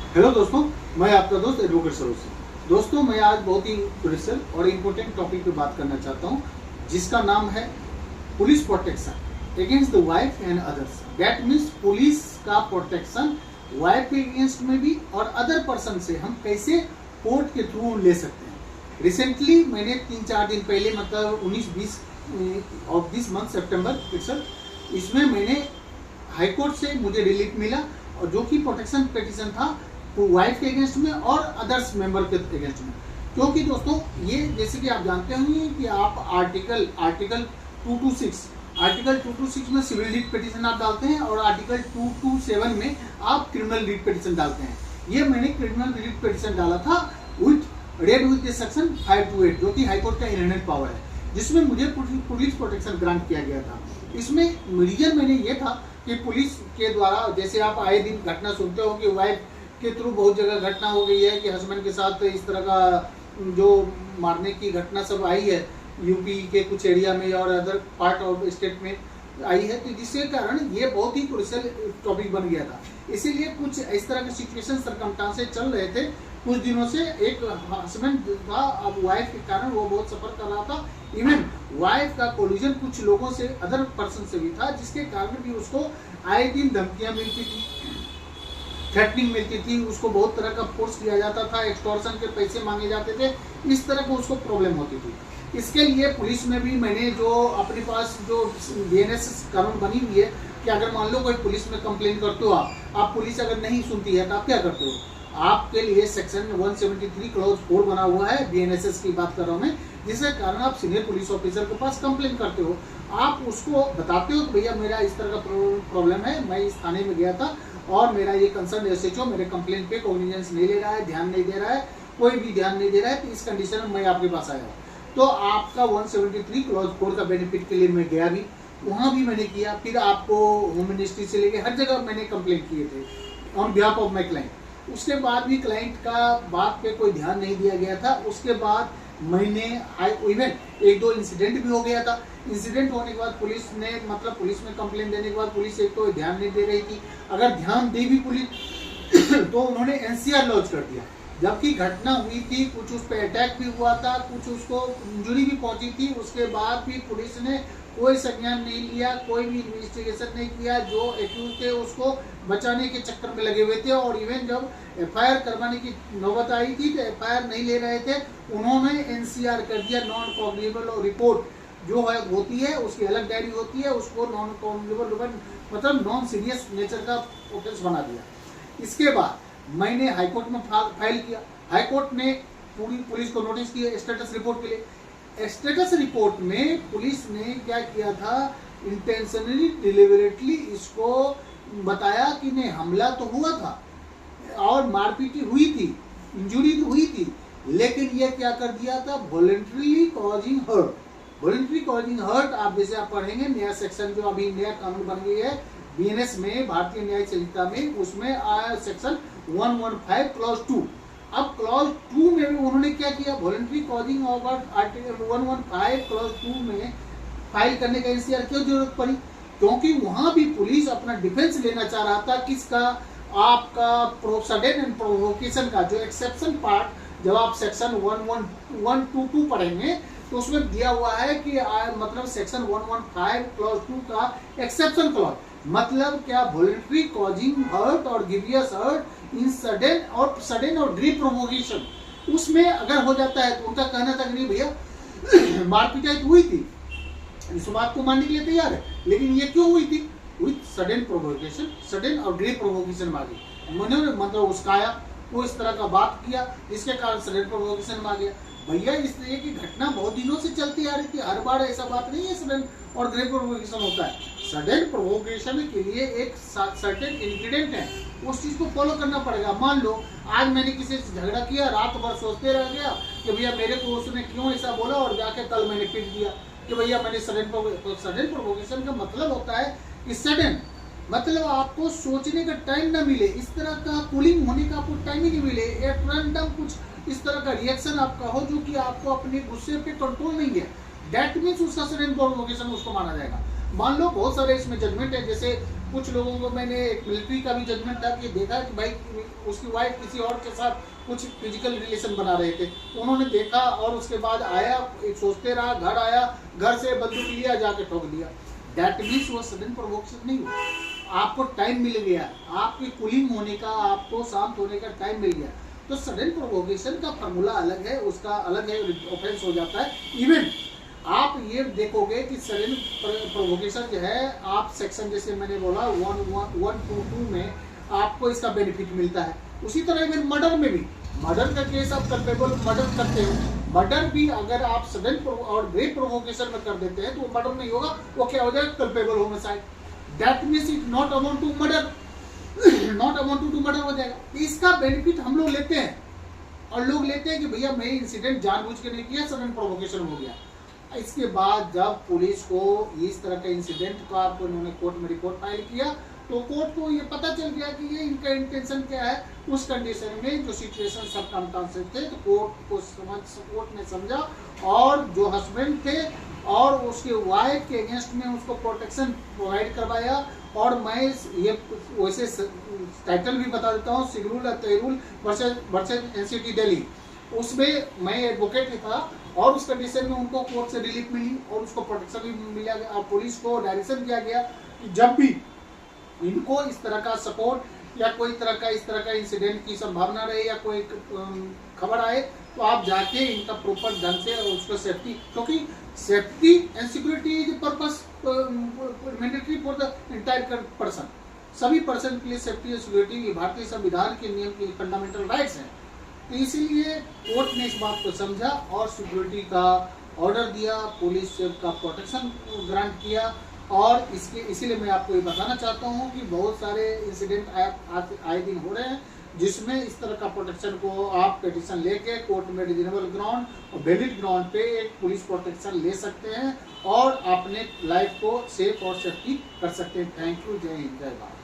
Hello दोस्तों, मैं आपका दोस्त एडवोकेट सरोज। दोस्तों, मैं आज बहुत ही क्रूशियल और इम्पोर्टेंट टॉपिक पे बात करना चाहता हूँ, जिसका नाम है police protection against the wife and others. That means police का प्रोटेक्शन वाइफ के अगेंस्ट में भी और अदर पर्सन से हम कैसे कोर्ट के थ्रू ले सकते हैं। रिसेंटली मैंने 3-4 दिन पहले, मतलब 19-20 ऑफ दिस मंथ सितंबर, इसमें मैंने हाईकोर्ट से मुझे रिलीफ मिला, और जो कि प्रोटेक्शन पिटीशन था वाइफ के अगेंस्ट में और अदर्स मेंबर के अगेंस्ट में। क्योंकि दोस्तों, ये जैसे कि आप जानते होंगे कि आप आर्टिकल 226 में सिविल रिट पिटीशन आप डालते हैं, और आर्टिकल 227 में आप क्रिमिनल रिट पिटीशन डालते हैं। ये मैंने क्रिमिनल रिट पिटीशन डाला था विद सेक्शन 528, जो कि हाईकोर्ट का इनहेरेंट पावर है, जिसमें मुझे पुलिस प्रोटेक्शन ग्रांट किया गया था। इसमें रीजन मैंने ये था कि पुलिस के द्वारा, जैसे आप आए दिन घटना सुनते हो कि वाइफ के थ्रू बहुत जगह घटना हो गई है कि हस्बैंड के साथ इस तरह का जो मारने की घटना सब आई है यूपी के कुछ एरिया में और अदर पार्ट ऑफ स्टेट में आई है, तो जिसके कारण ये बहुत ही क्रूशियल टॉपिक बन गया था। इसीलिए कुछ इस तरह के सिचुएशन सर्कमस्टांसेस चल रहे थे कुछ दिनों से। एक हस्बैंड था, अब वाइफ के कारण वो बहुत सफर कर रहा था। इवन वाइफ का कोलिजन कुछ लोगों से, अदर पर्सन से भी था, जिसके कारण भी उसको आए दिन धमकियां मिलती थी, थ्रेटनिंग मिलती थी, उसको बहुत तरह का फोर्स किया जाता था, एक्सटॉर्शन के पैसे मांगे जाते थे, इस तरह को उसको प्रॉब्लम होती थी। इसके लिए पुलिस में भी मैंने जो अपने पास जो बीएनएस कानून बनी हुई है कि अगर मान लो कोई पुलिस में कंप्लेन करते हो, आप पुलिस अगर नहीं सुनती है तो आप क्या करते हो, आपके लिए सेक्शन 173 क्लॉज 4 बना हुआ है, बीएनएसएस की बात कर रहा हूँ मैं, जिसके कारण आप सीनियर पुलिस ऑफिसर के पास कंप्लेन करते हो। आप उसको बताते हो कि भैया मेरा इस तरह का प्रॉब्लम है, मैं इस थाने में गया था और मेरा ये कंसर्न एसएचओ मेरे कंप्लेन पे कॉग्निजेंस नहीं ले रहा है, ध्यान नहीं दे रहा है, कोई भी ध्यान नहीं दे रहा है, तो इस कंडीशन में मैं आपके पास आया हूँ। तो आपका 173 क्लॉज 4 का बेनिफिट के लिए मैं गया भी, वहाँ भी मैंने किया। फिर आपको होम मिनिस्ट्री से लेके हर जगह मैंने कंप्लेन किए थे on behalf of my client. उसके बाद भी क्लाइंट का बात पे कोई ध्यान नहीं दिया गया था। उसके बाद मैंने इवन 1-2 इंसिडेंट भी हो गया था। इंसिडेंट होने के बाद पुलिस ने, मतलब पुलिस में कंप्लेन देने के बाद पुलिस एक तो ध्यान नहीं दे रही थी, अगर ध्यान दे भी पुलिस तो उन्होंने एनसीआर लॉन्च कर दिया। जबकि घटना हुई थी, कुछ उस पर अटैक भी हुआ था, कुछ उसको इंजरी भी पहुंची थी, उसके बाद भी पुलिस ने कोई संज्ञान नहीं लिया, कोई भी इन्वेस्टिगेशन नहीं किया। जो एक्यूज थे उसको बचाने के चक्कर में लगे हुए थे, और इवन जब एफआईआर करवाने की नौबत आई थी तो एफआईआर नहीं ले रहे थे, उन्होंने एनसीआर कर दिया, नॉन कॉग्निजेबल रिपोर्ट जो है होती है, उसकी अलग डायरी होती है, उसको नॉन कॉग्निजेबल मतलब नॉन सीरियस नेचर का ऑफेंस बना दिया। इसके बाद मैंने हाईकोर्ट में फाइल किया। हाईकोर्ट ने पूरी पुलिस को नोटिस किया स्टेटस रिपोर्ट के लिए। स्टेटस रिपोर्ट में पुलिस ने क्या किया था, इंटेंशनली डिलिबरेटली इसको बताया कि नहीं, हमला तो हुआ था और मारपीट हुई थी, इंजुरी तो हुई थी, लेकिन ये क्या कर दिया था, voluntarily causing hurt. Voluntary causing hurt आप जैसे आप पढ़ेंगे नया सेक्शन जो अभी नया कानून बन गई है बीएनएस में, भारतीय न्याय संहिता में, उसमें आया सेक्शन 115 क्लॉज 2। अब क्लॉज 2 में भी उन्होंने क्या किया, voluntary causing of article 115 clause 2 में फाइल करने का एनसीआर क्यों जरूरत पड़ी, क्योंकि वहां भी पुलिस अपना डिफेंस लेना चाह रहा था। किसका, आपका सडन एंड प्रोवोकेशन का जो एक्सेप्शन पार्ट, जब आप सेक्शन 122 पढ़ेंगे तो उसमें दिया हुआ है कि मतलब सेक्शन 115 क्लॉज 2 का एक्सेप्शन क्लॉज, मतलब क्या, वॉलंटरी कॉजिंग हर्ट और गिवियस हर्ट इन सडन और डीप प्रोवोकेशन, उसमें अगर हो जाता है तो उनका कहना था कि नहीं भैया मारपीटाई तो हुई थी, इस बात को मानने के लिए तैयार है, लेकिन ये क्यों हुई थी, विथ सडन प्रोवोकेशन, सडन और डीप प्रोवोकेशन मांगी, उन्होंने मतलब उसकाया, वो इस तरह का बात किया जिसके कारण सडन प्रोवोकेशन मार गया। भैया इस तरह की घटना बहुत दिनों से चलती आ रही थी, हर बार ऐसा बात नहीं है सडन और ग्रेव प्रोवोकेशन होता है। सडन प्रोवोकेशन के लिए एक सर्टेन इंग्रेडिएंट है, उस चीज को फॉलो करना पड़ेगा। मान लो आज मैंने किसी से झगड़ा किया, रात भर सोचते रह गया कि भैया मेरे को उसने क्यों ऐसा बोला, और जाके कल मैंने पीट दिया कि भैया मैंने सडन प्रोवोकेशन का मतलब होता है कि सडन मतलब आपको सोचने का टाइम ना मिले, इस तरह का कूलिंग होने का आपको टाइम ही नहीं मिले, एक रैंडम कुछ इस तरह का रिएक्शन आपका हो जो कि आपको अपने गुस्से पे कंट्रोल नहीं है, दैट मीन्स उसका सडन प्रोवोकेशन उसको माना जाएगा। मान लो बहुत सारे इसमें जजमेंट है, जैसे कुछ लोगों को मैंने एक मिलिट्री का भी जजमेंट था कि देखा कि भाई उसकी वाइफ किसी और के साथ कुछ फिजिकल रिलेशन बना रहे थे, उन्होंने देखा और उसके बाद आया, एक सोचते रहा, घर आया, घर से बंदूक लिया, जाके ठोक दिया। दैट मीन्स वो सडन प्रोवोकेशन नहीं हुआ, आपको टाइम मिल गया, आपकी कूलिंग होने का, आपको शांत होने का टाइम मिल गया। तो सडन प्रोवोकेशन का फॉर्मूला अलग है, उसका अलग है, ऑफेंस हो जाता है। इवन आप ये देखोगे कि सडन प्रोवोकेशन जो है, आप सेक्शन जैसे मैंने बोला 122 में आपको इसका बेनिफिट मिलता है। उसी तरह इवन मर्डर में भी, मर्डर का केस आप कल्पेबल मर्डर करते हो, मर्डर भी अगर आप सडन और रेप प्रोवोकेशन में कर देते हैं तो वो मर्डर नहीं होगा, वो क्या हो जाएगा, culpable homicide. That means it not amount to murder, not amount to murder हो जाएगा। इसका बेनिफिट हम लोग लेते हैं, और लोग लेते हैं कि भैया मैं इंसिडेंट जानबूझ के नहीं किया, सडन प्रोवोकेशन हो गया। इसके बाद जब पुलिस को इस तरह का इंसिडेंट का आपको इन्होंने कोर्ट में रिपोर्ट फाइल किया, तो कोर्ट को ये पता चल गया कि ये इनका इंटेंशन क्या है। उस कंडीशन में जो सिचुएशन सर्कमस्टेंसेस थे, तो कोर्ट ने समझा, और जो हस्बैंड थे और उसके वाइफ के अगेंस्ट में उसको प्रोटेक्शन प्रोवाइड करवाया। और मैं ये वैसे टाइटल भी बता देता हूँ, सिगरूल तैरूल वर्सेस एनसीटी दिल्ली, उसमें मैं एडवोकेट था, और उस कंडीशन में उनको कोर्ट से रिलीफ मिली और उसको प्रोटेक्शन भी मिला गया। और पुलिस को डायरेक्शन दिया गया कि जब भी इनको इस तरह का सपोर्ट या कोई तरह का इस तरह का इंसिडेंट की संभावना रहे या कोई खबर आए, तो आप जाके इनका प्रॉपर ढंग से और उसको सेफ्टी, क्योंकि safety and security is purpose mandatory for the entire person, सभी पर्सन के लिए सेफ्टी और सिक्योरिटी भारतीय संविधान के नियम की फंडामेंटल राइट्स हैं। तो इसीलिए कोर्ट ने इस बात को समझा और सिक्योरिटी का ऑर्डर दिया, पुलिस का प्रोटेक्शन ग्रांट किया। और इसीलिए मैं आपको ये बताना चाहता हूँ कि बहुत सारे इंसिडेंट आए दिन हो रहे हैं, जिसमें इस तरह का प्रोटेक्शन को आप पिटीशन लेके कोर्ट में रीजनेबल ग्राउंड और वैलिड ग्राउंड पे एक पुलिस प्रोटेक्शन ले सकते हैं और अपने लाइफ को सेफ और सेफ्टी कर सकते हैं। थैंक यू, जय हिंद, जय भारत।